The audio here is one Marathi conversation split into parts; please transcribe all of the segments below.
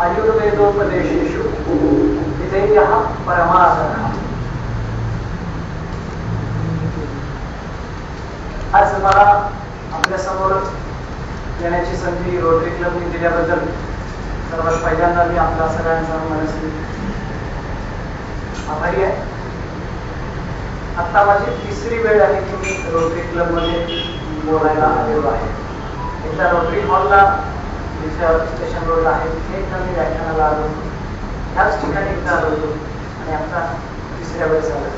आयुर्वेदोपदेशेषु विधेयः परमार्थः. आज मला आपल्या समोर येण्याची संधी रोटरी क्लबने दिल्याबद्दल सर्वात पहिल्यांदा मी आपल्या सगळ्यांचा मनस्वी आभारी आहे. आता माझी तिसरी वेळ आहे की मी रोटरी क्लब मध्ये बोलायला आलेलो आहे. एकदा रोटरी हॉलला स्टेशन रोडला आहे तिथे एकदा मी व्याख्यानाला आलो होतो, ह्याच ठिकाणी एकदा आलो होतो आणि आता तिसऱ्या वेळेस आलो.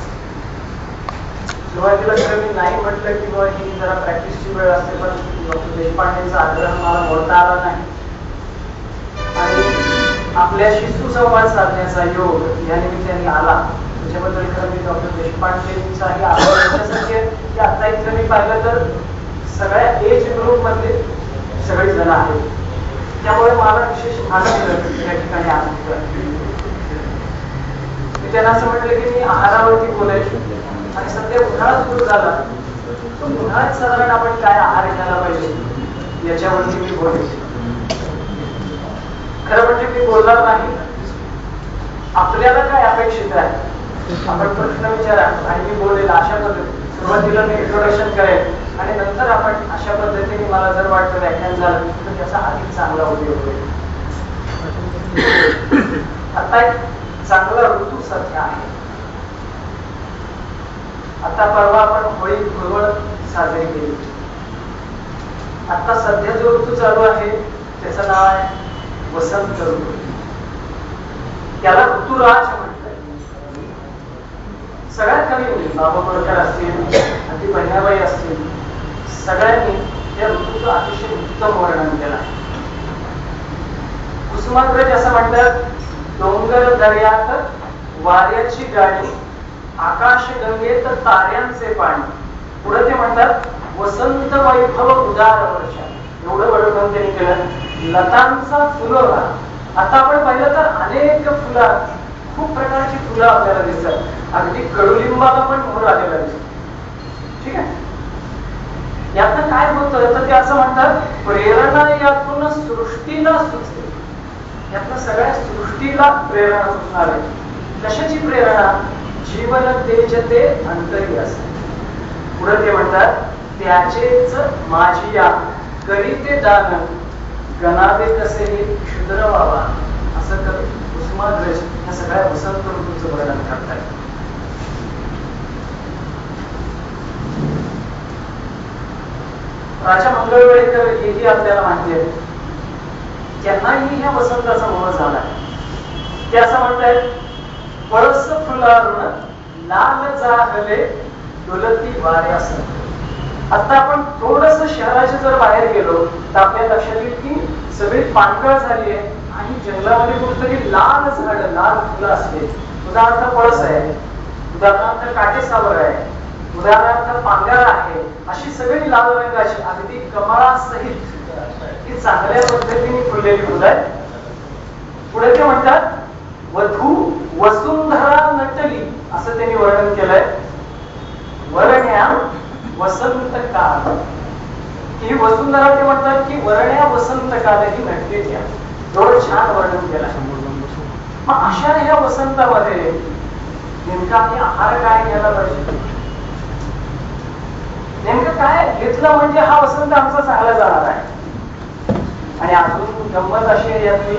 सुरुवातीला जर मी नाही म्हटलं की बाबा ही जरा प्रॅक्टिसची वेळ असते, पण डॉक्टर देशपांडेंचा आग्रह मला मोडता आला नाही आणि आपल्याशी सुसंवाद साधण्याचा योग या निमित्ताने आला. त्याच्याबद्दल खरं मी डॉक्टर देशपांडेंचाही आभार याच्यासाठी आहे की आता इथं मी पाहिलं तर सगळ्या एज ग्रुप मधले सगळी जण आहेत, त्यामुळे मला विशेष आनंद या ठिकाणी आनंद. मी त्यांना असं म्हटलं की मी आहारावरती बोलायचो आणि सध्या उन्हाळा सुरू झाला तो उन्हाळ्यात साधारण आपण काय आहार घ्यायला पाहिजे याच्यावरती मी बोलेल. खरं म्हणजे मी बोलणार नाही, आपल्याला काय अपेक्षित आहे आपण प्रश्न विचारा आणि मी बोलेल अशा पद्धतीने. सुरुवातीला मी इंट्रोडक्शन करेन आणि नंतर आपण अशा पद्धतीने मला जर वाटतं व्याख्यान झालं तर त्याचा अधिक चांगला उपयोग होईल. आता एक चांगला ऋतू सध्या आहे. आता परवा आपण होळी धुळवड साजरी केली. आता सध्या जो ऋतू चालू आहे त्याचं नाव आहे वसंत ऋतू. त्याला ऋतुराज म्हणतात. सगळ्यात कमी मुली बाबा बोरकर असतील, अति बहिणाबाई असतील, सगळ्यांनी त्या ऋतूचं अतिशय उत्तम वर्णन केलं. कुसुमाग्रज असं म्हणतात, डोंगर दर्यात वाऱ्याची गाणी, आकाश गंगेत ताऱ्यांचे पाणी. पुढे ते म्हणतात वसंत वैभव उदार वर्षा. एवढं वर्णन त्यांनी केलं. लतांचा फुलोरा. आता आपण पाहिलं तर अनेक फुलं, खूप प्रकारची फुलं आपल्याला दिसतात. अगदी कडुलिंबाला पण मोहर आलेला दिसतो. ठीक आहे. यातनं काय होतं तर ते असं म्हणतात प्रेरणा यातून सृष्टीला सुचते. यातनं सगळ्या सृष्टीला प्रेरणा सुचणार आहे. कशाची प्रेरणा? जीवन तेज ते अंतरी असते. पुढे ते म्हणतात त्याचेच माझिया करीते दान, गणावे कसे हे क्षुद्र व्हावा. असं कवी कुसुमाग्रज या सगळ्या वसंत ऋतूचं वर्णन करतात. राजा मंगळवेळेकर हेही आपल्याला माहिती आहे, त्यांनाही ह्या वसंताचा मोह झाला. ते असं म्हणतात पळस फुलारून लाल जाहले डुलती वाऱ्यास. आता आपण थोडस शहराच्या जर बाहेर गेलो तर आपल्या लक्षात येईल की सगळी पानगळ झाली आहे आणि जंगलामध्ये कुठेतरी लाल झाड, लाल फुलं असते. उदाहरणार्थ पळस आहे, उदाहरणार्थ काटेसावर आहे, उदाहरणार्थ पांगार आहे. अशी सगळी लाल रंगाची अगदी कमळासहित ही चांगल्या पद्धतीने फुललेली फुलं आहेत. पुढे ते म्हणतात वधू वसुंधरा नटली असं त्यांनी वर्णन केलंय. वरण्या वसंत काल. ही वसुंधरा ते म्हणतात की वरण्या वसंत काल ही नटली त्या. एवढं छान वर्णन केलं. मग अशा ह्या वसंतामध्ये नेमका आम्ही आहार काय घ्यायला पाहिजे? नेमकं काय घेतलं म्हणजे हा वसंत आमचा चांगला जाणार आहे. आणि अजून गंमत अशी आहे यातली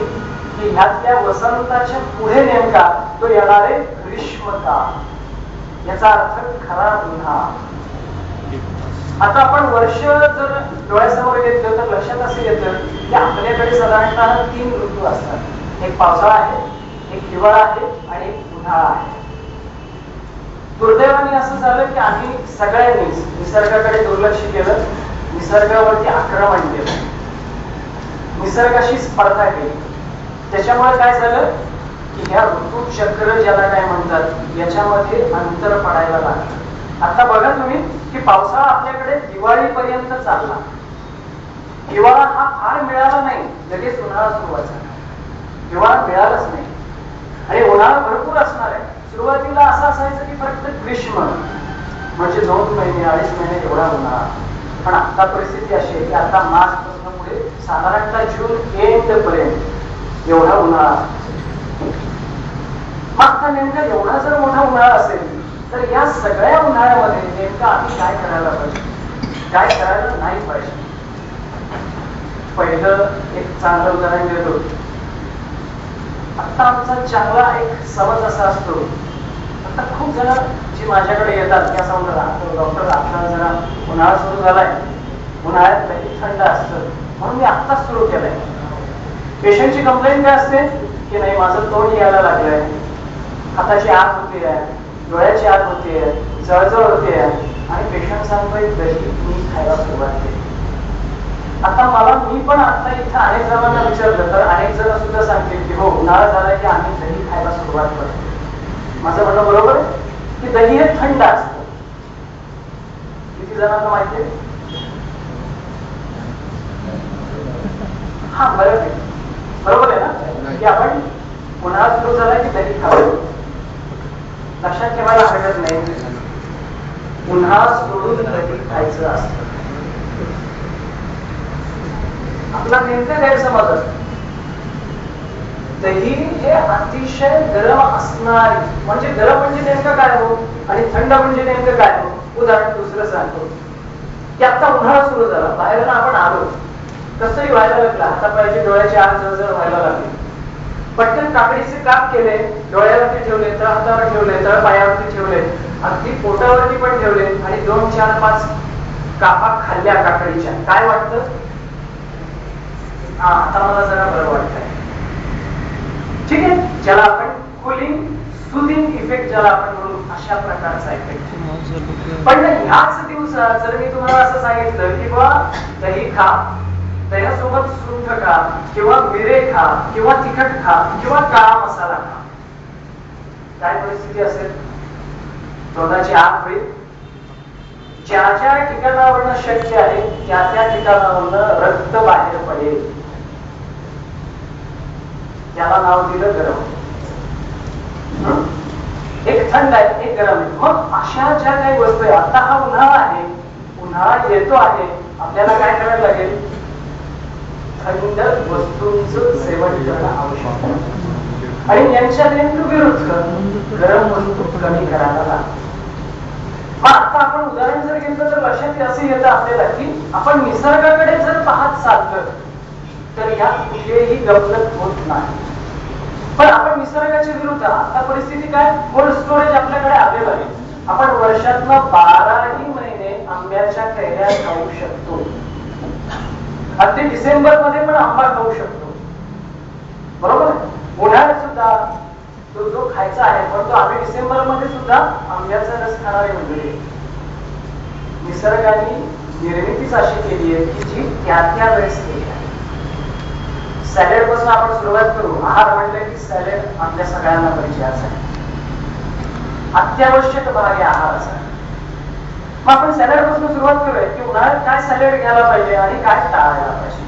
की ह्यातल्या वसंताच्या पुढे नेमका तो येणारे ग्रीष्मकाळ, याचा अर्थ खरा उन्हा. आता आपण वर्ष जर डोळ्यासमोर घेतलं तर लक्षात असं येतं की आपल्याकडे साधारणतः 3 ऋतू असतात. एक पावसाळा आहे, एक हिवाळा आहे आणि एक उन्हाळा आहे. दुर्दैवाने असं झालं की आम्ही सगळ्यांनीच निसर्गाकडे दुर्लक्ष केलं, निसर्गावरती आक्रमण केलं, निसर्गाशी स्पर्धा केली. त्याच्यामुळे काय झालं की ह्या ऋतुचक्र ज्याला काय म्हणतात याच्यामध्ये अंतर पडायला लागलं. आता बघा तुम्ही की पावसाळा आपल्याकडे दिवाळीपर्यंत चालला. हिवाळा हा फार मिळाला नाही, लगेच उन्हाळा सुरुवात झाला. हिवाळा मिळालाच नाही आणि उन्हाळा भरपूर असणार आहे. सुरुवातीला असं असायचं की फक्त ग्रीष्म म्हणजे 2 महिने 2.5 महिने एवढा उन्हाळा. पण आता परिस्थिती अशी आहे की आता मार्च पासून पुढे साधारणतः जून एंड पर्यंत एवढा उन्हाळा. मागचा नेमका एवढा जर मोठा उन्हाळा असेल तर या सगळ्या उन्हाळ्यामध्ये नेमका आम्ही काय करायला पाहिजे, काय करायला नाही पाहिजे. पहिलं एक चांगलं उदाहरण देतो. आता आमचा चांगला एक समज असा असतो, आता खूप जण जी माझ्याकडे येतात त्या समजतात, डॉक्टर आपला जरा उन्हाळा सुरू झालाय, उन्हाळ्यात दही थंड असतं म्हणून मी आत्ताच सुरू केलंय. पेशंटची कंप्लेंट काय असते की नाही माझं तोंड यायला लागलंय, हाताची आग होते आहे, डोळ्याची आग होते, जळजळ होते आणि पेशंट सांगतोय दही मी खायला सुरुवात केली. आता मला मी पण आता इथं अनेक जणांना विचारलं तर अनेक जण सुद्धा सांगतील की हो उन्हाळा झाला की आम्ही दही खायला सुरुवात करतो. माझं म्हणणं बरोबर आहे की दही हे थंड असतं. किती जणांना माहिती आहे? हा बरोबर आहे ना की आपण उन्हाळा सुरू झाला की दही खावं. लक्षात ठेवायला हरकत नाही, उन्हाळा सोडून दही खायचं असतं. आपला नेमका गैरसमज असतो. दही हे अतिशय गरम असणारी, म्हणजे गरम म्हणजे नेमकं काय हो आणि थंड म्हणजे नेमकं काय हो. उदाहरण दुसरं सांगतो की आता उन्हाळा सुरू झाला, बाहेर आपण आलो, कसंही व्हायला लागला, हातापायाची डोळ्याची आग जळजळ व्हायला लागली. पटकन काकडीचे काप केले, डोळ्यावरती ठेवले, तळ हातावर ठेवले, तळ पायावरती ठेवले, अगदी पोटावरती पण ठेवले आणि 2, 4, 5 कापा खाल्ल्या काकडीच्या. काय वाटतं? हा आता मला जरा बरं वाटतंय. ठीक आहे, ज्याला आपण कुलिंग सुदिंग इफेक्ट ज्याला आपण म्हणू, अशा प्रकारचा इफेक्ट. पण ह्याच दिवसात जर मी तुम्हाला असं सांगितलं की बा दही खा, दह्यासोबत सुंठ खा किंवा मिरे खा किंवा तिखट खा किंवा काळा मसाला खा, काय परिस्थिती असेल? तोंडाची आग होईल. ज्या ज्या ठिकाणावरनं शक्य आहे त्या त्या ठिकाणावरनं रक्त बाहेर पडेल. त्याला नाव दिलं गरम. एक थंड आहे, एक गरम आहे. मग अशा ज्या काही वस्तू आहे, आता हा उन्हाळा आहे, उन्हाळा येतो आहे, आपल्याला काय करायला लागेल? थंड वस्तूंचं सेवन करणं आवश्यक आहे. आणि यांच्या नेमकं विरुद्ध गरम वस्तू कमी करायला लागतात. मग आता आपण उदाहरण जर घेतलं तर लक्षात असं येतं आपल्याला की आपण निसर्गाकडे जर पाहत चाललं तर यात कुठेही गफलत होत नाही. पण आपण निसर्गाच्या विरुद्ध, आता परिस्थिती काय? कोल्ड स्टोरेज आपल्याकडे आलेलं आहे. आपण वर्षातनं 12ही महिने आंब्याच्या कैऱ्या खाऊ शकतो. अगदी डिसेंबर मध्ये पण आंबा खाऊ शकतो, बरोबर. उन्हाळ्यात सुद्धा तो जो खायचा आहे, पण तो आम्ही डिसेंबर मध्ये सुद्धा आंब्याचा रस खाणारे मंडळी. निसर्गाने निर्मितीच अशी केली आहे की जी त्या त्या वेळेस केली आहे. सॅलेड पासून आपण सुरुवात करू. आहार म्हणलं की सॅलेड आपल्या सगळ्यांना परिचयाचा आहे, अत्यावश्यक भाग आहे आहाराचा. मग आपण सॅलेड पासून सुरुवात करूया की उन्हाळ्यात काय सॅलेड घ्यायला पाहिजे आणि काय टाळायला पाहिजे.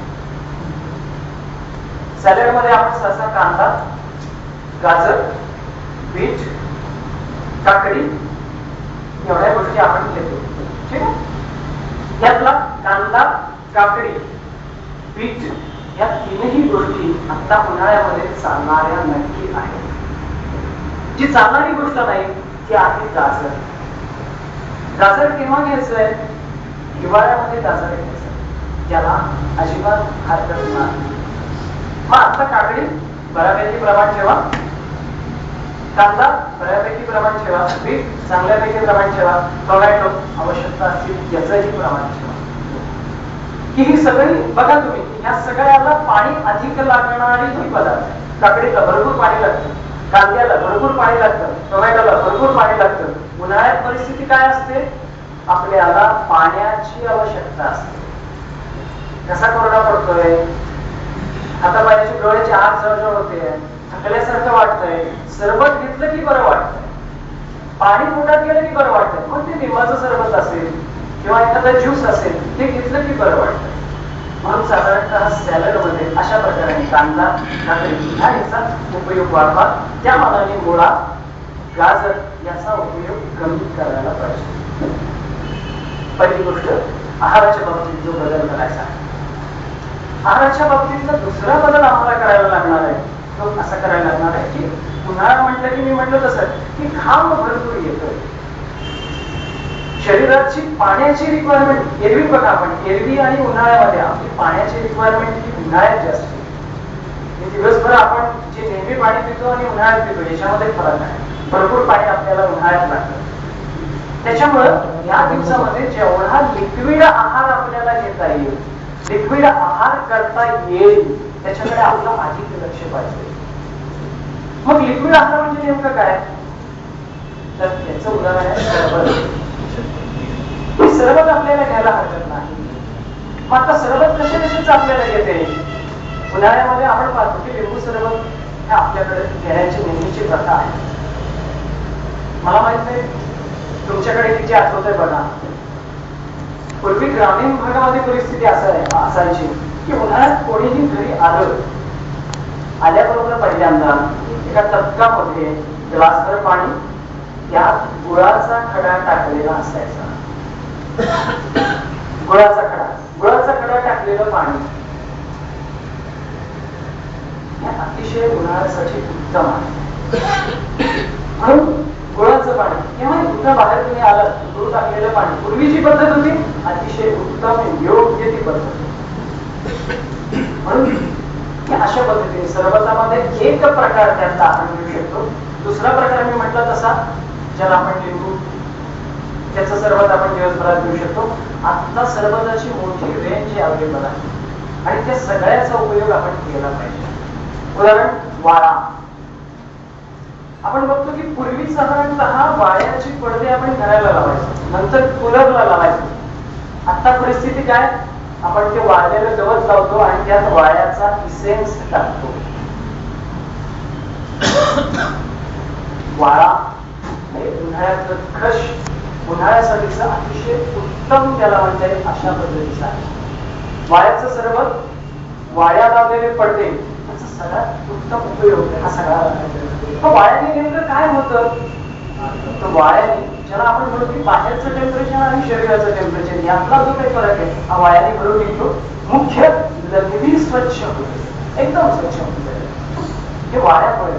सॅलेड मध्ये आपण सहसा कांदा, गाजर, बीट, काकडी एवढ्या गोष्टी आपण घेतो. ठीक आहे, यातला कांदा, काकडी, बीट या तीनही गोष्टी आता उन्हाळ्यामध्ये चालणाऱ्या नक्की आहेत. जी चालणारी गोष्ट नाही ती आहे गाजर. गाजर केव्हा घ्यायचंय? हिवाळ्यामध्ये गाजर घ्यायचं, त्याला अजिबात हरकत नाही. मग आता काकडी बऱ्यापैकी प्रमाण ठेवा, कांदा बऱ्यापैकी प्रमाण ठेवा, बीट चांगल्यापैकी प्रमाण ठेवा, टोमॅटो आवश्यकता असतील याचंही प्रमाण ठेवा. की ही सगळी बघा तुम्ही, या सगळ्याला पाणी अधिक लागणारी ही पदार्थ आहे. काकडीला भरपूर पाणी लागतं, कांद्याला भरपूर पाणी लागतं, टोमॅटोला भरपूर पाणी लागतं. उन्हाळ्यात परिस्थिती काय असते? आपल्याला पाण्याची आवश्यकता असते. कसा कोरडा पडतोय, हातापायाची डोळ्याची आग जळजळ होते, थकल्यासारखं वाटतंय, सरबत घेतलं की बरं वाटतंय, पाणी पोटात गेलं की बरं वाटतंय. मग ते लिंबाचं सरबत असेल किंवा एखादा ज्यूस असेल ते घेतलं की बरं वाटतं. म्हणून साधारणतः सॅलड मध्ये अशा प्रकारे कांदा, काकडी ह्याचा उपयोग वाढवा. त्या मानाने मुळा, गाजर याचा उपयोग कमी करायला पाहिजे. पहिली गोष्ट आहाराच्या बाबतीत जो बदल करायचा आहे. आहाराच्या बाबतीतला दुसरा बदल आम्हाला करायला लागणार आहे असं करायला लागणार आहे की उन्हाळा म्हटलं की मी म्हटलं तसं की घाम भरपूर येतोय. शरीराची पाण्याची रिक्वायरमेंट एरवी बघा, आपण एरवी आणि उन्हाळ्यामध्ये आपली पाण्याची रिक्वायरमेंट ही उन्हाळ्यात जास्त आहे. दिवसभर आपण जे नेहमी पाणी पितो आणि उन्हाळ्यात पितो याच्यामध्ये फरक आहे. भरपूर पाणी आपल्याला उन्हाळ्यात लागतं. त्याच्यामुळं या दिवसामध्ये जेवढा लिक्विड आहार आपल्याला घेता येईल, लिक्विड आहार करता येईल, त्याच्याकडे आपलं अधिक लक्ष पाहिजे. मग लिक्विड आहार म्हणजे नेमकं काय? तर त्याचं उदाहरण आहे सरबत. सरबत आपल्याला घ्यायला हरकत नाही. मग आता सरबत कशा कशाच आपल्याला येते? उन्हाळ्यामध्ये आपण पाहतो की लिंबू सरबत हे आपल्याकडे घेण्याची नेहमीची प्रथा आहे. मला माहित नाही तुमच्याकडे किती आठवत आहे बघा. पूर्वी ग्रामीण भागामध्ये परिस्थिती असायची की उन्हाळ्यात कोणीही घरी आल्याबरोबर पहिल्यांदा एका तबकामध्ये ग्लासभर पाणी, त्यात गुळाचा खडा टाकलेला असायचा. गुळाचा खडा टाकलेलं पाणी हे अतिशय उन्हाळ्यासाठी उत्तम आहे. म्हणून गुळाचं पाणी किंवा कुठं बाहेर तुम्ही आलात, गुळ टाकलेलं पाणी, पूर्वीची पद्धत होती, अतिशय उत्तम योग्य ती पद्धत. म्हणून अशा पद्धतीने सरबतामध्ये एक प्रकार त्यातला आपण घेऊ शकतो. दुसरा प्रकार मी म्हटलं तसा ज्याला आपण लिंबू, त्याचं सरबत आपण दिवसभरात घेऊ शकतो. आता सरबताची मोठी रेंज अवेलेबल आहे आणि त्या सगळ्याचा उपयोग आपण केला पाहिजे. उदाहरण वाळा. आपण बघतो की पूर्वी साधारणतः वाळ्याची पडदे आपण घराला लावायचो, नंतर कूलरला लावायचो. आता परिस्थिती काय? आपण ते वाळलेलं गवत लावतो आणि त्यात वाळ्याचा इसेन्स टाकतो. वाळा हे उन्हाळ्याचं खश, उन्हाळ्यासाठीच अतिशय उत्तम त्याला म्हणता येईल अशा पद्धतीचं आहे. वाळ्याचं सरबत, वाळ्या लावलेले पडदे, याचा सगळ्यात उत्तम उपयोग हा सगळा. वाळ्याने नेमकं काय होतं? तर वाळ्याने ज्याला आपण म्हणतो की बाहेरचं टेम्परेचर आणि शरीराचं टेम्परेचर यातला जो काही फरक आहे हा वाळ्याने भरून निघतो. मुख्य लघवी स्वच्छ होते, एकदम स्वच्छ होते, हे वाळ्यामुळे.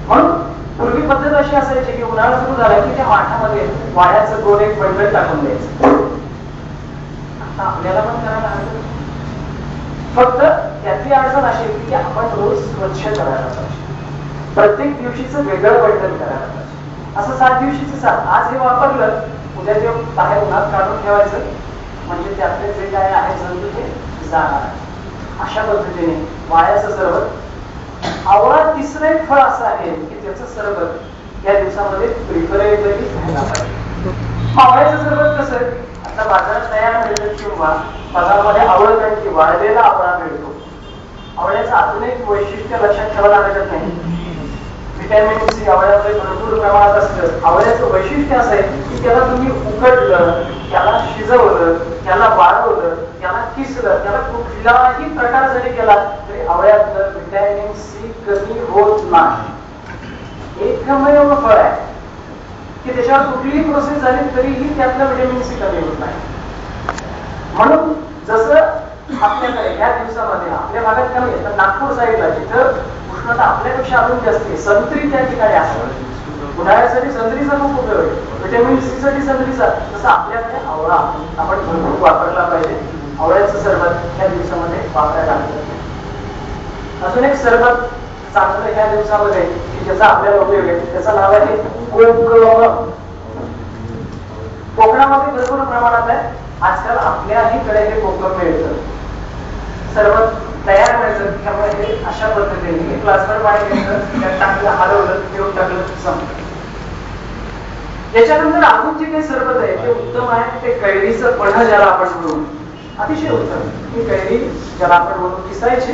म्हणून पूर्वी पद्धत अशी असायची की उन्हाळा सुरू झाला की त्या माठामध्ये वाळ्याचं गोल एक बंडल टाकून द्यायचं. आता आपल्याला पण करायला हवं, फक्त त्यातली अडचण अशी की आपण रोज स्वच्छ करायला पाहिजे. प्रत्येक दिवशीचं वेगळं बंडल करायला पाहिजे. असं 7 दिवशीचं 7, आज हे वापरलं, उद्या ते बाहेर उन्हात काढून ठेवायचं, म्हणजे त्यातले जे काय आहे जंतू ते जाणार. अशा पद्धतीने वाळ्याचं सरबत. आवळा तिसरं एक फळ असं आहे की त्याचं सरबत या दिवसामध्ये प्रिफरेबली घ्यायला पाहिजे. आवळ्याचं सरबत कसं? आता बाजारात तयार मिळतं किंवा बाजारामध्ये आवळकंठी वाळलेला आवळा मिळतो. आवळ्याचं अजून एक वैशिष्ट्य लक्षात ठेवायला हरकत नाही. व्हिटॅमिन सी आवळ्यामध्ये भरपूर प्रमाणात असतं. आवळ्याचं वैशिष्ट्य असं आहे की त्याला तुम्ही उकडलं, त्याला शिजवलं, त्याला वाळवलं, त्याला किसलं, त्याला कुठलाही प्रकार जरी केला तरी आवळ्यातलं व्हिटॅमिन सी कमी होत नाही. एकमेव फळ आहे की त्याच्यावर कुठलीही प्रोसेस झाली तरीही त्यातलं व्हिटॅमिन सी कमी होत नाही. म्हणून जसं आपल्याकडे या दिवसामध्ये आपल्या भागात कमी आहे, तर नागपूर साईडला जिथं उष्णता आपल्यापेक्षा अजून जास्त आहे, संत्री त्या ठिकाणी असतात. उन्हाळ्यासाठी संत्रीचा खूप उपयोग आहे, व्हिटॅमिन सी साठी संत्रीचा. तसं आपल्याकडे आवळा आपण भरपूर वापरला पाहिजे. आवळ्याचं सरबत या दिवसामध्ये वापरायला हवं. अजून एक सरबत चांगलं या दिवसामध्ये की ज्याचा आपल्याला उपयोग आहे त्याचं नाव आहे कोकम. कोकणामध्ये भरपूर प्रमाणात आहे. आजकाल आपल्याहीकडे हे कोकम मिळतं, सरबत तयार मिळतं. त्यामुळे हे अशा पद्धतीने एक ग्लासभर पाणी घ्यायचं, त्यात टाकलं, हलवलं, घेऊन टाकलं, संपलं. याच्यानंतर अजून जे काही सरबत आहे ते उत्तम आहे, ते कैरीचं पन्ह ज्याला आपण म्हणू, अतिशय उत्तम. ही कैरी ज्याला आपण म्हणून किसायची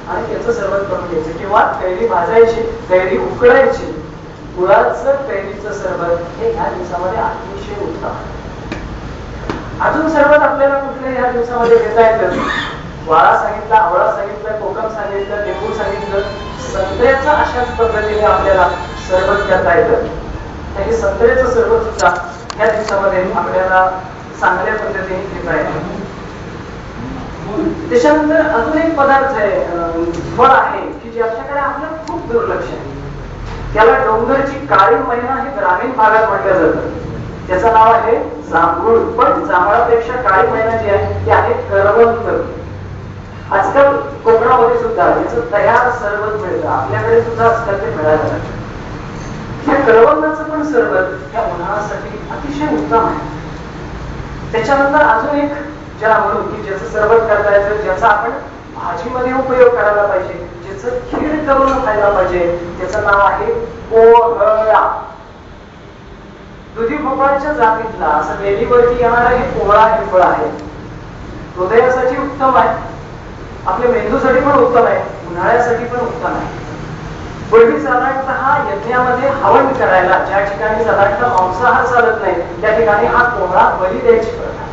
आणि त्याचं सरबत करून घ्यायचं, किंवा कैरी भाजायची, कैरी उकडायची, गुळाचं कैरीचं सरबत हे ह्या दिवसामध्ये अतिशय उत्तम आहे. अजून सरबत आपल्याला कुठल्या ह्या दिवसामध्ये घेता येतं? वाळा सांगितला, आवळा सांगितलं, कोकम सांगितलं, लिंबू सांगितलं, संत्र्याचं अशाच पद्धतीने आपल्याला सरबत करता येतं. तर हे संत्र्याचं सरबत सुद्धा ह्या दिवसामध्ये आपल्याला चांगल्या पद्धतीने घेता येतं. त्याच्यानंतर अजून एक पदार्थ आहे, फळ आहे की जे आपल्याकडे भागातलं खूप दुर्लक्ष आहे. त्याला डोंगरची काळी मैना हे ग्रामीण भागात म्हटलं जातं. त्याचं नाव आहे जांभूळ, पण जांभळापेक्षा काळी मैना जी आहे ती आहे करवंद. आजकाल कोकणामध्ये सुद्धा याचं तयार सरबत मिळतं. आपल्याकडे सुद्धा आजकाल ते मिळायला लागतं. या करवंदाचं पण सरबत या उन्हाळ्यासाठी अतिशय उत्तम आहे. त्याच्यानंतर अजून एक ज्याला म्हणू की ज्याचं सरबत करता येतं, ज्याचा आपण भाजीमध्ये उपयोग करायला पाहिजे, ज्याचं खीर करून खायला पाहिजे, त्याचं नाव आहे कोहळा. दुधी भोपळ्याच्या जातीतला असं वेलीवरती येणारा हे कोहळा हे फळ आहे. हृदयासाठी उत्तम आहे, आपल्या मेंदूसाठी पण उत्तम आहे, उन्हाळ्यासाठी पण उत्तम आहे. पूर्वी साधारणतः यज्ञामध्ये हवन करायला ज्या ठिकाणी साधारणतः मांसाहार चालत नाही त्या ठिकाणी हा कोहळा बली द्यायची प्रथा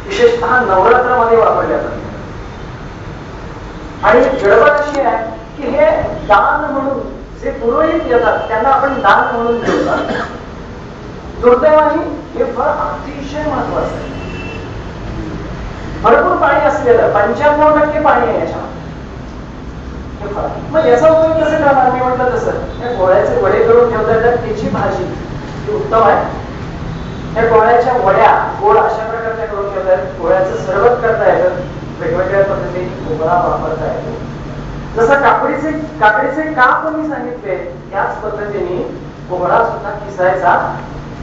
विशेषतः नवरात्रामध्ये वापरल्या जातो. आणि गडबड अशी आहे की हे दान म्हणून जे पुरोहित येतात त्यांना आपण दान म्हणून देतात. दुर्दैवाने हे फळ अतिशय महत्वाचं आहे. भरपूर पाणी असलेलं 95% पाणी आहे याच्यामध्ये. मग याचा उपयोग कसं करणार? मी म्हटलं तसं या गोळ्याचे वडे करून ठेवता येतात, त्याची भाजी ही उत्तम आहे. या गोळ्याच्या वड्या गोड अशा प्रकारच्या करून ठेवतात. गोळ्याचं सरबत करता येतं, वेगवेगळ्या पद्धतीने कोहळा वापरता येतो. जसं काकडीचे काप मी सांगितले त्याच पद्धतीने कोहळा सुद्धा किसायचा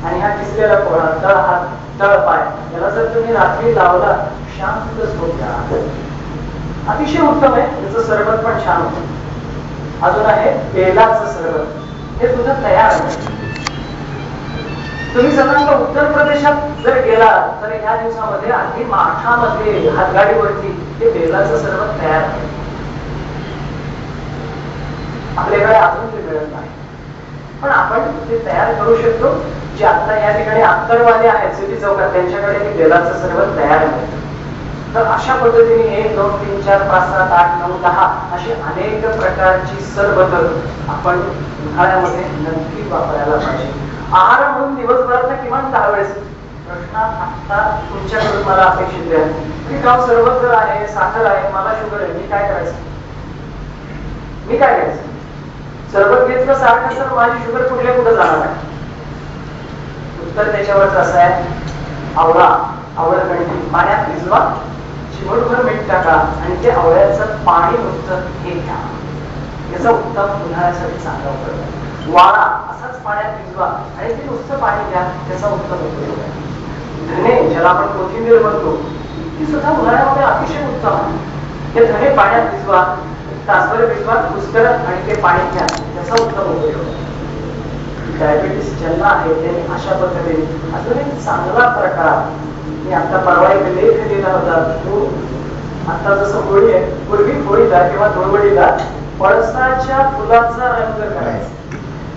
आणि हा किसलेला कोहळा तळ हात तळ पाय याला जर तुम्ही रात्री लावला शांत झोप घ्या, अतिशय उत्तम आहे. त्याचं सरबत पण छान होतं. अजून आहे बेलाचं सरबत, हे सुद्धा तयार आहे. तुम्ही साधारणतः उत्तर प्रदेशात जर गेला तर ह्या दिवसामध्ये अगदी माठामध्ये हातगाडीवरती हे बेलाचं सरबत तयार आहे. आपल्याकडे अजून ते मिळत नाही, पण आपण ते तयार करू शकतो. जे आता या ठिकाणी अत्तरवाले आहेत सिटी चौकात त्यांच्याकडे हे बेलाचं सरबत तयार आहे. तर अशा पद्धतीने 1, 2, 3, 4, 5, 7, 8, 9, 10 अशी अनेक प्रकारची सरबत आपण उन्हाळ्यामध्ये नक्की वापरायला पाहिजे. आहार म्हणून दिवसभरात किमान 10 वेळेस. प्रश्न आता तुमच्याकडून मला अपेक्षित आहे की गाव सरबत जर आहे, साखर आहे, मला शुगर आहे, मी काय करायचं? सरबत घेतलं सारखं तर माझी शुगर कुठल्या कुठं जाणार आहे? उत्तर त्याच्यावरच असं आहे, आवळगंडी पाण्यात भिजवा, चिमूटभर मीठ टाका आणि ते आवळ्याचं पाणी नुसतं हे घ्या. याचा उत्तम उन्हाळ्यासाठी चांगला उपयोग आहे. वाळा असाच पाण्यात भिजवा आणि ते नुसतं पाणी घ्या, त्याचा उत्तम उपयोग आहे. धने ज्याला आपण कोथिंबीर म्हणतो ती सुद्धा उन्हाळ्यामध्ये अतिशय उत्तम आहे. हे धने पाण्यात भिजवा, तासभर भिजवा, कुस्करत आणि ते पाणी घ्या, त्याचा उत्तम उपयोग आहे. डायबिटीस ज्यांना आहे त्यांनी अशा पद्धतीने अजून एक चांगला प्रकार, मी आता परवा एक लेख लिहिला होता तो, आता जसं होळी आहे, पूर्वी होळीला किंवा धुळवडीला पळसाच्या फुलाचा रंग करायचा.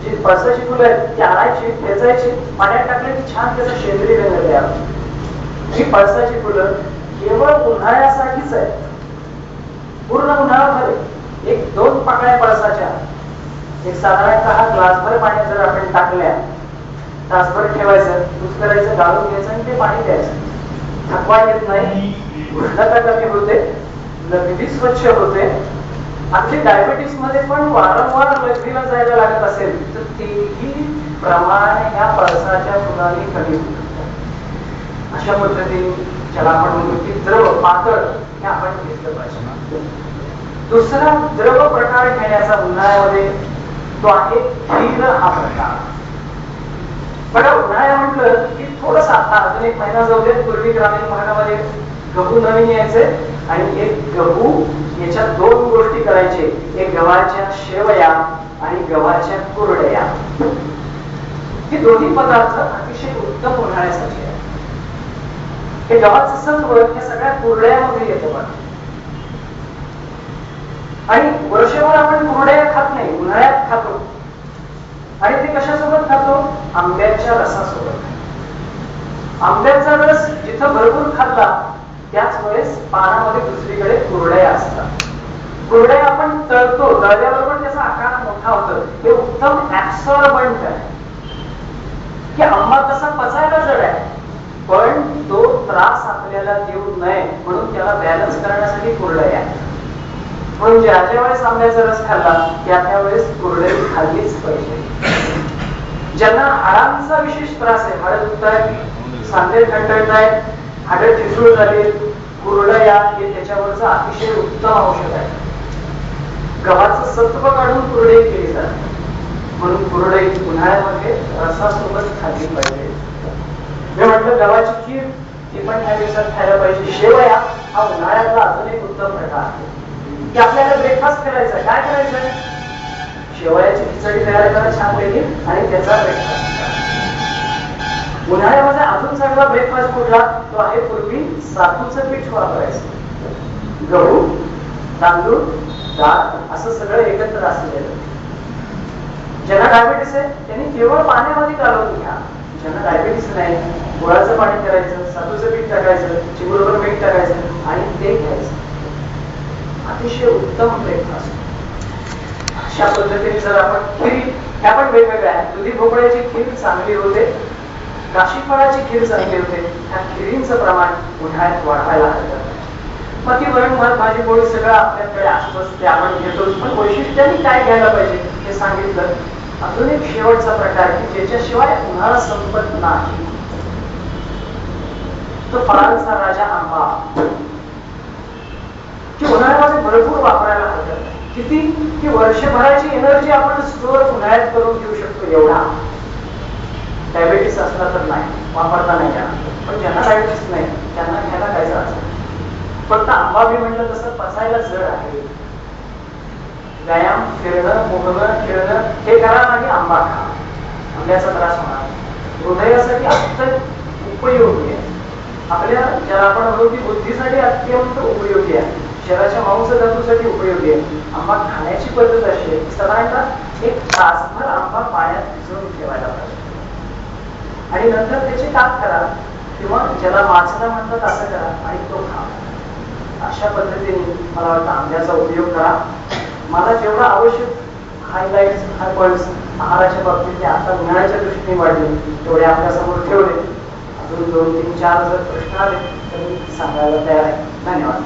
जी पळसाची फुलं आहेत ती आणायची, ठेचायची, पाण्यात टाकली की छान त्याचा शेंद्री रंग तयार होतो. ही पळसाची फुलं केवळ उन्हाळ्यासाठीच आहे. पूर्ण उन्हाळ्यामध्ये 1-2 पाकळ्या पळसाच्या एक साधारणतः ग्लासभर पाण्यात जर आपण टाकल्या, तासभर ठेवायचं, कुस्करायचं, गाळून घ्यायचं आणि ते पाणी द्यायचं. थकवा येत नाही, उष्णता कमी होते, लघवी स्वच्छ होते. आपली डायबिटीस मध्ये पण वारंवार लघवीला जायला लागत असेल तर तेही प्रमाण या पळसाच्या फुलांनी कमी होतं. अशा पद्धतीने ज्याला आपण म्हणतो की द्रव पातळ हे आपण घेतलं पाहिजे. दुसरा द्रव प्रकार घेण्याचा उन्हाळ्यामध्ये तो आहे खीर हा प्रकार. बघा उन्हाळ्या म्हटलं की थोडस आता अजून 1 महिना जाऊ देत, पूर्वी ग्रामीण भागामध्ये गहू नवीन यायचे आणि एक गहू याच्या 2 गोष्टी करायचे, एक गव्हाच्या शेवया आणि गव्हाच्या कुरडया. हे दोन्ही पदार्थ अतिशय उत्तम उन्हाळ्यासाठी आहे. हे गव्हाचं सत्व या सगळ्या कुरड्यामध्ये येतं बघा. आणि वर्षभर आपण कुरड्या खात नाही, उन्हाळ्यात खातो. आणि ते कशासोबत खातो? आंब्याच्या रसासोबत. आंब्याचा रस जिथं भरपूर खाल्ला त्याच वेळेस पानामध्ये दुसरीकडे कुरड्या असतात. कुरड्या आपण तळतो, तळल्याबरोबर त्याचा आकार मोठा होतो. हे उत्तम ऍब्सॉर्बंट आहे. की आंबा तसा पचायला जड आहे, पण तो त्रास आपल्याला देऊ नये म्हणून त्याला बॅलन्स करण्यासाठी कुरड्या आहे. म्हणून ज्या वेळेस आंब्याचा रस खाल्ला त्या वेळेस कुरडई खाल्लीच पाहिजे. ज्यांना हाडांचा विशेष त्रास आहे, हाड दुखत आहेत, सांधे खंडत आहेत, हाड ठिसूळ झाली, कुरडया हे त्याच्यावरचं अतिशय उत्तम औषध आहे. गव्हाचं सत्व काढून कुरडई केली जाते, म्हणून कुरडई उन्हाळ्यामध्ये रसासोबत खाल्ली पाहिजे. मी म्हटलं गव्हाची खीर ती पण ह्या दिवसात खायला पाहिजे. शेवया हा उन्हाळ्यातला अजून एक उत्तम प्रकार आहे की आपल्याला ब्रेकफास्ट करायचा. काय करायचं? शेवयाची खिचडी तयार करा छानपैकी आणि त्याचा ब्रेकफास्ट करा. उन्हाळ्यामध्ये अजून चांगला ब्रेकफास्ट कुठला? तो आहे पूर्वी सातूचं पीठ वापरायचं. गहू, तांदूळ, डाळ असं सगळं एकत्र असलेलं. ज्यांना डायबिटीस आहे त्यांनी केवळ पाण्यामध्ये कालवून घ्या. ज्यांना डायबिटीस नाही, गुळाचं पाणी करायचं, सातूचं पीठ टाकायचं, चिमूटभर मीठ टाकायचं आणि ते घ्यायचं. अतिशय उत्तम ब्रेकफास्ट. अशा पद्धतीने जर आपण खीर, ह्या पण वेगवेगळ्या आहेत. दुधी भोपळ्याची खीर चांगली होते, काशीफळाची खीर चांगली होते. ह्या खिरींचं प्रमाण उन्हाळ्यात वाढवायला हरकत नाही. मग ती वरण भात भाजी पोळी सगळं आपल्याकडे आसपास ते आपण घेतो, पण वैशिष्ट्याने काय घ्यायला पाहिजे हे सांगितलं. अजून एक शेवटचा प्रकार की ज्याच्याशिवाय उन्हाळा संपत नाही, तो फळांचा राजा आंबा, की उन्हाळ्यामध्ये भरपूर वापरायला हरकत नाही. किती की वर्षभराची एनर्जी आपण स्टोअर उन्हाळ्यात करून घेऊ शकतो एवढा. डायबिटीस असला तर नाही वापरता नाही येणार, पण ज्यांना डायबिटीस नाही त्यांना घ्यायला काय अडचण. फक्त आंबा मी म्हटलं तसं पचायला जड आहे. व्यायाम, फिरणं, मोहणं, खेळणं हे करा आणि आंबा खा, आंब्याचा त्रास होणार. हृदयासाठी अत्यंत उपयोगी आहे. आपल्या ज्याला आपण म्हणू की बुद्धीसाठी अत्यंत उपयोगी आहे, शरीराच्या मांसधातूसाठी उपयोगी आहे. आंबा खाण्याची पद्धत अशी आहे की साधारणतः 1 तासभर आंबा पाण्यात भिजवून ठेवायला पाहिजे आणि नंतर त्याची काप करा, किंवा ज्याला माचणा म्हणतात असं करा आणि तो खा. अशा पद्धतीने मला वाटतं आंब्याचा उपयोग करा. मला जेवढा आवश्यक हायलाइट्स, हाय पॉइंट्स आहाराच्या बाबतीत आता उन्हाळ्याच्या दृष्टीने वाढले तेवढे आपल्यासमोर ठेवले. अजून 2, 3, 4 जर प्रश्न आले तर मी सांगायला तयार आहे. धन्यवाद.